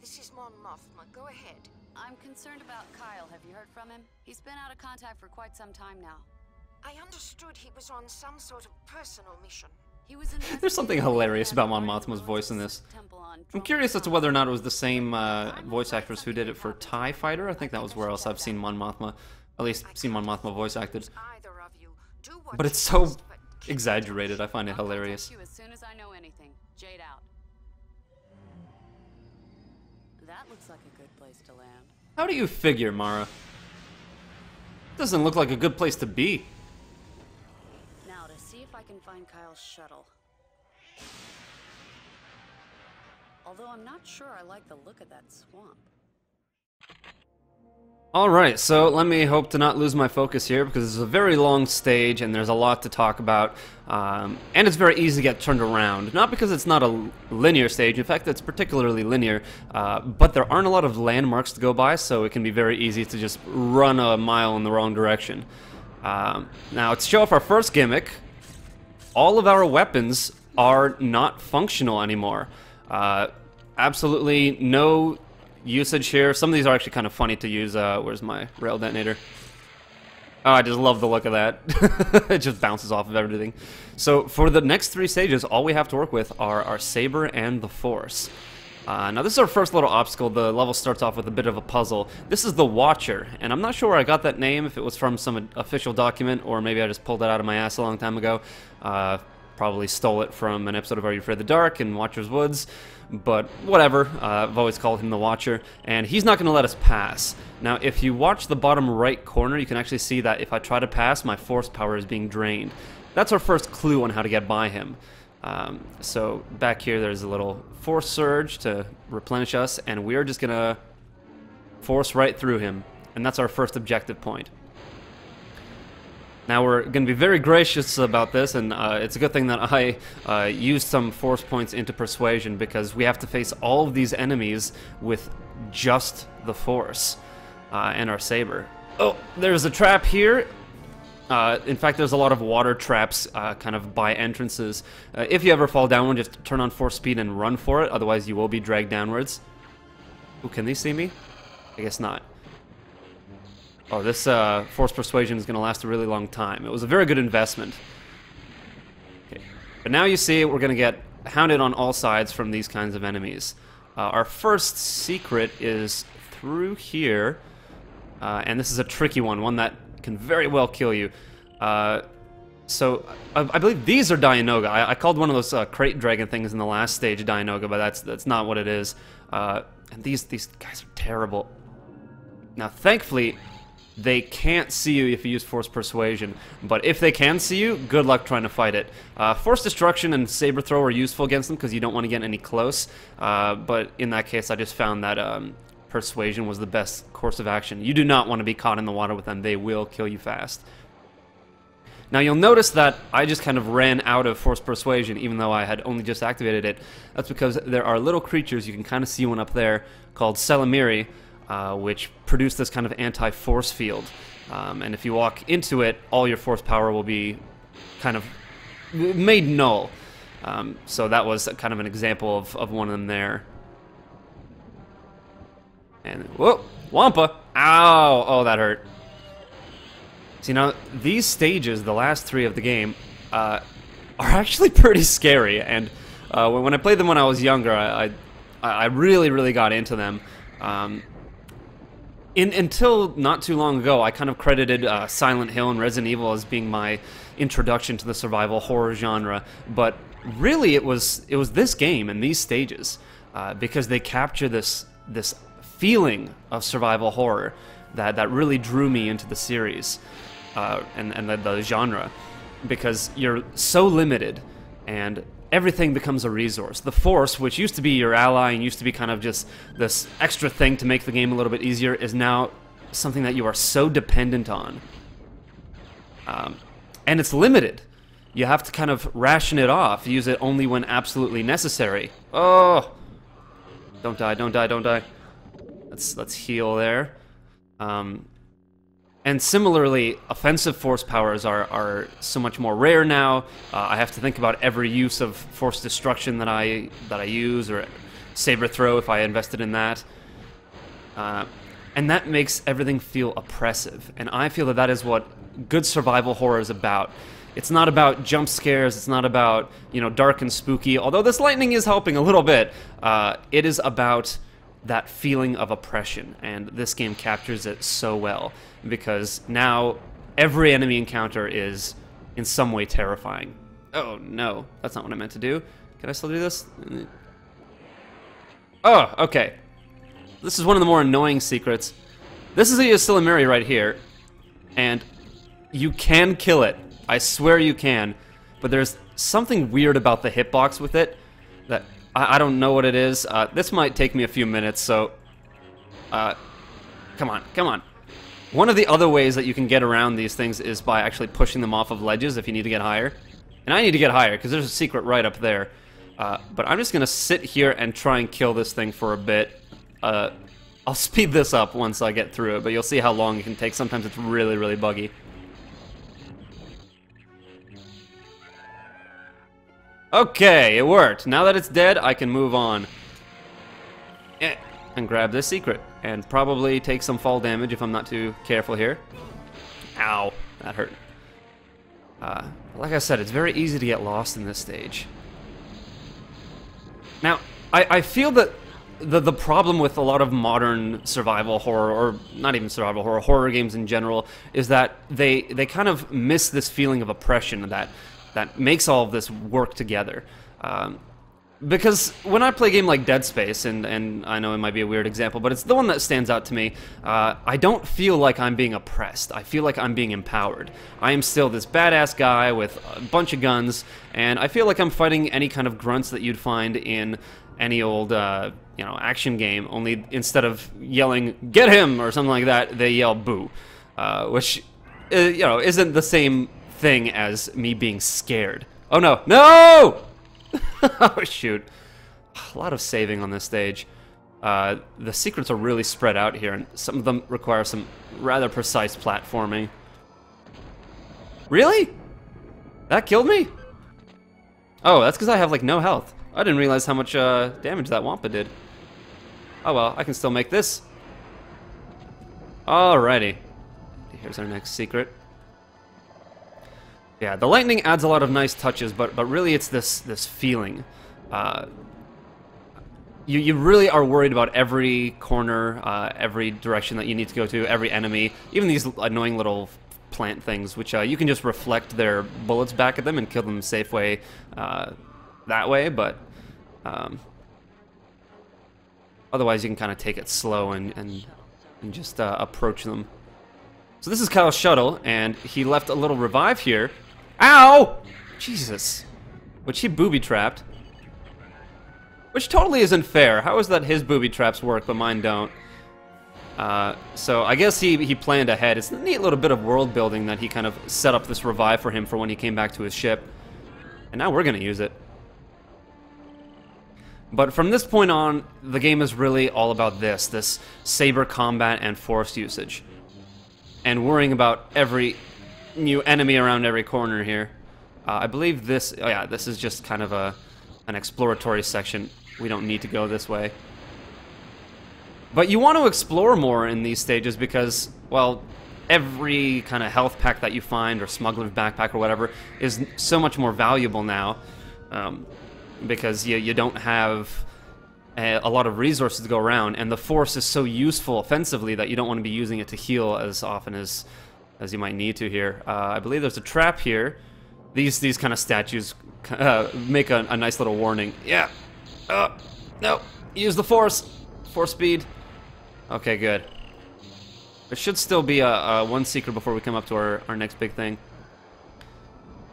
This is Mon Mothma. Go ahead. I'm concerned about Kyle. Have you heard from him? He's been out of contact for quite some time now. I understood he was on some sort of personal mission. He was There's something hilarious about Mon Mothma's voice in this. I'm curious as to whether or not it was the same voice actress who did it for TIE Fighter. I think that was where else I've seen Mon Mothma. At least seen Mon Mothma voice acted. But it's so exaggerated, I find it hilarious. As soon as I know anything. Jade out. That looks like a good place to land. How do you figure, Mara? Doesn't look like a good place to be. Now to see if I can find Kyle's shuttle. Although I'm not sure I like the look of that swamp. Alright, so let me hope to not lose my focus here because it's a very long stage and there's a lot to talk about. And it's very easy to get turned around. Not because it's not a linear stage, in fact it's particularly linear, but there aren't a lot of landmarks to go by, so it can be very easy to just run a mile in the wrong direction. Now, to show off our first gimmick, all of our weapons are not functional anymore. Absolutely no usage here. Some of these are actually kind of funny to use. Where's my rail detonator? Oh, I just love the look of that. It just bounces off of everything. So for the next three stages, all we have to work with are our saber and the force. Now this is our first little obstacle. The level starts off with a bit of a puzzle. This is the Watcher, and I'm not sure where I got that name, if it was from some official document, or maybe I just pulled it out of my ass a long time ago. Probably stole it from an episode of Are You Afraid of the Dark in Watcher's Woods. But whatever, I've always called him the Watcher, and he's not going to let us pass. Now, if you watch the bottom right corner, you can actually see that if I try to pass, my force power is being drained. That's our first clue on how to get by him. So back here, there's a little force surge to replenish us, and we're just going to force right through him, and that's our first objective point. Now we're going to be very gracious about this, and it's a good thing that I used some force points into persuasion, because we have to face all of these enemies with just the force and our saber. Oh, there's a trap here. In fact, there's a lot of water traps kind of by entrances. If you ever fall down one, just turn on force speed and run for it, otherwise you will be dragged downwards. Ooh, can they see me? I guess not. Oh, this force persuasion is going to last a really long time. It was a very good investment. Okay. But now you see we're going to get hounded on all sides from these kinds of enemies. Our first secret is through here, and this is a tricky one that can very well kill you. So I believe these are Dianoga. I called one of those crate dragon things in the last stage Dianoga, but that's not what it is. And these guys are terrible. Now, thankfully, they can't see you if you use Force Persuasion, but if they can see you, good luck trying to fight it. Force Destruction and Saber Throw are useful against them because you don't want to get any close, but in that case I just found that Persuasion was the best course of action. You do not want to be caught in the water with them. They will kill you fast. Now you'll notice that I just kind of ran out of Force Persuasion even though I had only just activated it. That's because there are little creatures, you can kind of see one up there, called Selamiri, which produce this kind of anti-force field. And if you walk into it, all your force power will be kind of made null. So that was kind of an example of one of them there. And, whoa, Wampa! Ow! Oh, that hurt. See, now, these stages, the last three of the game, are actually pretty scary. And when I played them when I was younger, I really got into them. Until not too long ago, I kind of credited Silent Hill and Resident Evil as being my introduction to the survival horror genre, but really it was this game and these stages, because they capture this feeling of survival horror that really drew me into the series and the genre, because you're so limited and everything becomes a resource. The Force, which used to be your ally and used to be kind of just this extra thing to make the game a little bit easier, is now something that you are so dependent on. And it's limited. You have to kind of ration it off, use it only when absolutely necessary. Oh! Don't die, don't die, don't die. Let's heal there. And similarly, offensive force powers are so much more rare now. I have to think about every use of force destruction that I use, or saber throw if I invested in that. And that makes everything feel oppressive. And I feel that that is what good survival horror is about. It's not about jump scares, it's not about, you know, dark and spooky, although this lightning is helping a little bit. It is about that feeling of oppression, and this game captures it so well, because now every enemy encounter is in some way terrifying. Oh no, that's not what I meant to do. Can I still do this? Oh, okay. This is one of the more annoying secrets. This is a Yosilamiri right here, and you can kill it. I swear you can, but there's something weird about the hitbox with it that I don't know what it is. This might take me a few minutes, so come on, come on. One of the other ways that you can get around these things is by actually pushing them off of ledges if you need to get higher. And I need to get higher because there's a secret right up there. But I'm just gonna sit here and try and kill this thing for a bit. I'll speed this up once I get through it, but you'll see how long it can take. Sometimes it's really, really buggy. Okay, it worked. Now that it's dead, I can move on. And grab this secret. And probably take some fall damage if I'm not too careful here. Ow, that hurt. Like I said, it's very easy to get lost in this stage. Now, I feel that the problem with a lot of modern survival horror, or not even survival horror, horror games in general, is that they kind of miss this feeling of oppression that makes all of this work together. Because when I play a game like Dead Space, and I know it might be a weird example, but it's the one that stands out to me, I don't feel like I'm being oppressed. I feel like I'm being empowered. I am still this badass guy with a bunch of guns, and I feel like I'm fighting any kind of grunts that you'd find in any old, you know, action game, only instead of yelling, "Get him!" or something like that, they yell, "Boo," which, you know, isn't the same thing as me being scared. Oh no, no! Oh shoot. A lot of saving on this stage. The secrets are really spread out here, and some of them require some rather precise platforming. Really? That killed me? Oh, that's because I have like no health. I didn't realize how much damage that Wampa did. Oh well, I can still make this. Alrighty. Here's our next secret. Yeah, the lightning adds a lot of nice touches, but really it's this feeling. You really are worried about every corner, every direction that you need to go to, every enemy, even these annoying little plant things, which you can just reflect their bullets back at them and kill them the safe way that way, but otherwise you can kind of take it slow and just approach them. So this is Kyle's shuttle, and he left a little revive here. Ow! Jesus. Which he booby-trapped. Which totally isn't fair. How is that his booby-traps work, but mine don't? So I guess he planned ahead. It's a neat little bit of world building that he kind of set up this revive for him for when he came back to his ship. And now we're gonna use it. But from this point on, the game is really all about this saber combat and force usage. And worrying about every new enemy around every corner here. I believe this, oh yeah, this is just kind of an exploratory section. We don't need to go this way. But you want to explore more in these stages because, well, every kind of health pack that you find, or smuggler's backpack or whatever, is so much more valuable now. Because you don't have a lot of resources to go around, and the force is so useful offensively that you don't want to be using it to heal as often as you might need to here. I believe there's a trap here. These kind of statues make a nice little warning. Yeah. No. Use the force. Force speed. Okay, good. There should still be one secret before we come up to our next big thing.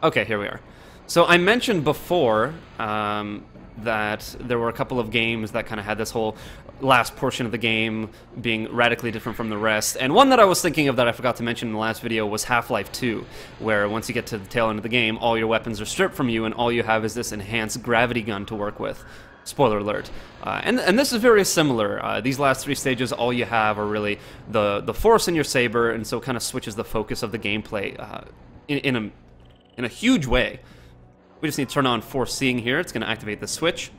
Okay, here we are. So I mentioned before that there were a couple of games that kind of had this whole last portion of the game being radically different from the rest. And one that I was thinking of that I forgot to mention in the last video was Half-Life 2, where once you get to the tail end of the game, all your weapons are stripped from you and all you have is this enhanced gravity gun to work with. Spoiler alert. And this is very similar. These last three stages, all you have are really the force in your saber, and so it kind of switches the focus of the gameplay in a huge way. We just need to turn on force seeing here. It's going to activate the switch.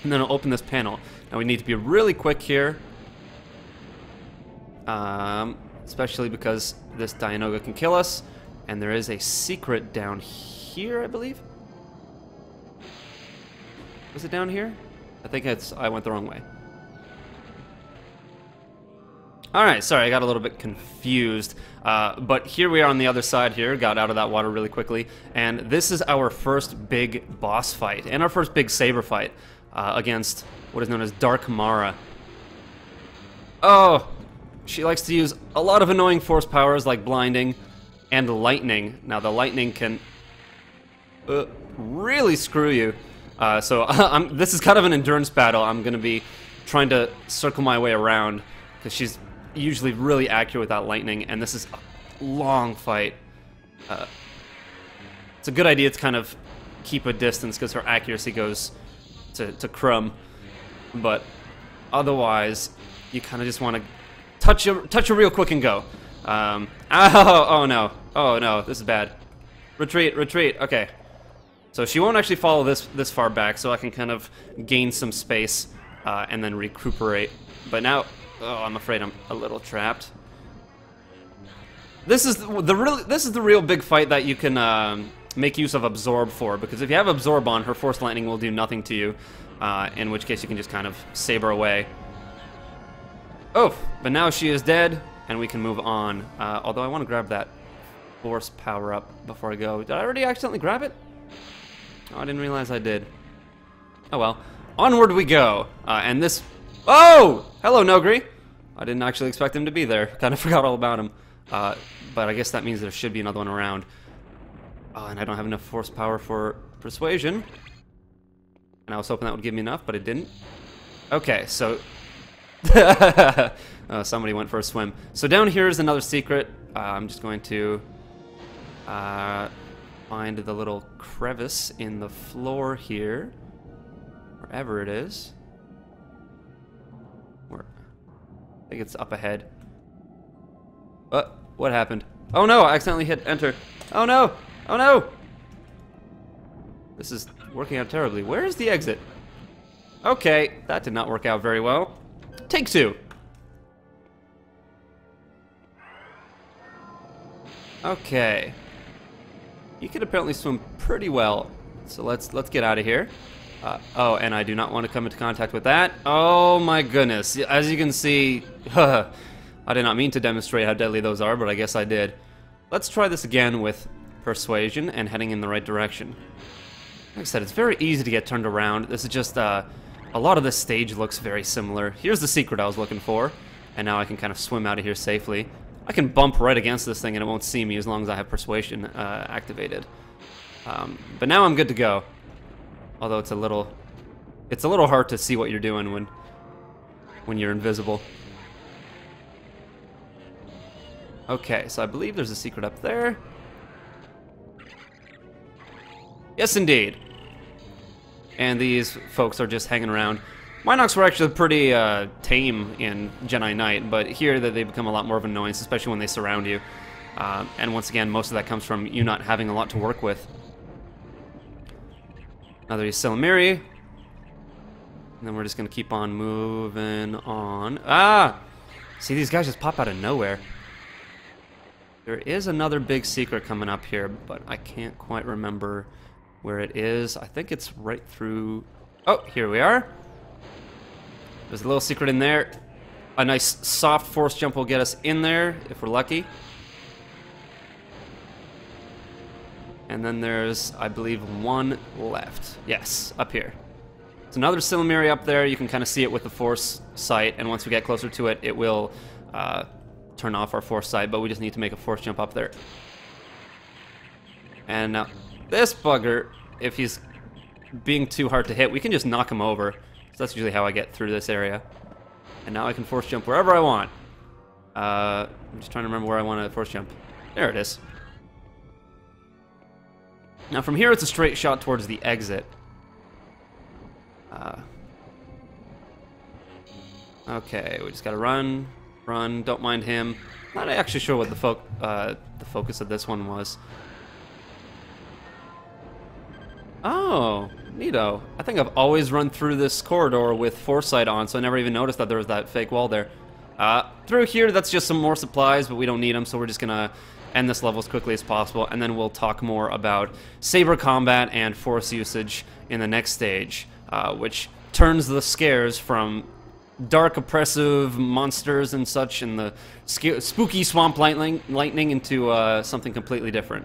and then it'll open this panel. Now we need to be really quick here, especially because this Dianoga can kill us, and there is a secret down here, I believe. Was it down here? I think I went the wrong way. Alright, sorry, I got a little bit confused. But here we are on the other side here, got out of that water really quickly, and this is our first big boss fight, and our first big saber fight against what is known as Dark Mara. Oh, she likes to use a lot of annoying force powers like blinding and lightning. Now the lightning can really screw you. So this is kind of an endurance battle. I'm going to be trying to circle my way around because she's usually really accurate with that lightning, and this is a long fight. It's a good idea to kind of keep a distance because her accuracy goes to crumb, but otherwise you kind of just want to touch her real quick and go. Oh no, this is bad. Retreat, okay. So she won't actually follow this far back, so I can kind of gain some space and then recuperate. But now, oh, I'm afraid I'm a little trapped. This is the real big fight that you can make use of Absorb for, because if you have Absorb on, her Force Lightning will do nothing to you, in which case you can just kind of saber away. Oh, but now she is dead, and we can move on. Although I want to grab that Force power up before I go. Did I already accidentally grab it? Oh, I didn't realize I did. Oh well. Onward we go. And this... Oh! Hello, Nogri! I didn't actually expect him to be there. Kind of forgot all about him. But I guess that means there should be another one around. And I don't have enough force power for persuasion. And I was hoping that would give me enough, but it didn't. Okay, so... somebody went for a swim. So down here is another secret. I'm just going to... find the little crevice in the floor here, wherever it is. I think it's up ahead. What happened? Oh no, I accidentally hit enter. Oh no, oh no! This is working out terribly. Where is the exit? Okay, that did not work out very well. Take two. Okay. You can apparently swim pretty well, so let's get out of here. Oh, and I do not want to come into contact with that. Oh my goodness! As you can see, I did not mean to demonstrate how deadly those are, but I guess I did. Let's try this again with persuasion and heading in the right direction. Like I said, it's very easy to get turned around. This is just a lot of this stage looks very similar. Here's the secret I was looking for, and now I can kind of swim out of here safely. I can bump right against this thing and it won't see me as long as I have persuasion activated. But now I'm good to go. Although it's a little hard to see what you're doing when you're invisible. Okay, so I believe there's a secret up there. Yes, indeed. And these folks are just hanging around. Minox were actually pretty tame in Jedi Knight, but here they become a lot more of an annoyance, especially when they surround you. And once again, most of that comes from you not having a lot to work with. Another Ysilamiri. And then we're just going to keep on moving on. Ah! See, these guys just pop out of nowhere. There is another big secret coming up here, but I can't quite remember where it is. I think it's right through... Oh, here we are. There's a little secret in there. A nice soft force jump will get us in there, if we're lucky. And then there's, I believe, one left. Yes, up here. It's another Ysilamiri up there. You can kind of see it with the force sight, and once we get closer to it, it will turn off our force sight, but we just need to make a force jump up there. And now, this bugger, if he's being too hard to hit, we can just knock him over. So that's usually how I get through this area. And now I can force jump wherever I want. I'm just trying to remember where I want to force jump. There it is. Now from here it's a straight shot towards the exit. Okay, we just gotta run, don't mind him. Not actually sure what the focus of this one was. Oh, Neato. I think I've always run through this corridor with foresight on, so I never even noticed that there was that fake wall there. Through here, that's just some more supplies, but we don't need them, so we're just gonna end this level as quickly as possible, and then we'll talk more about saber combat and force usage in the next stage, which turns the scares from dark, oppressive monsters and such, and the spooky swamp lightning into something completely different.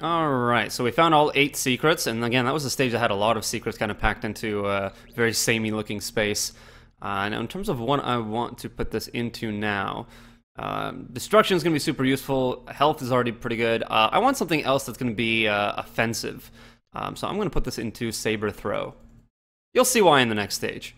Alright, so we found all 8 secrets, and again, that was a stage that had a lot of secrets kind of packed into a very samey looking space. Now, in terms of what I want to put this into now, destruction is going to be super useful, health is already pretty good. I want something else that's going to be offensive, so I'm going to put this into saber throw. You'll see why in the next stage.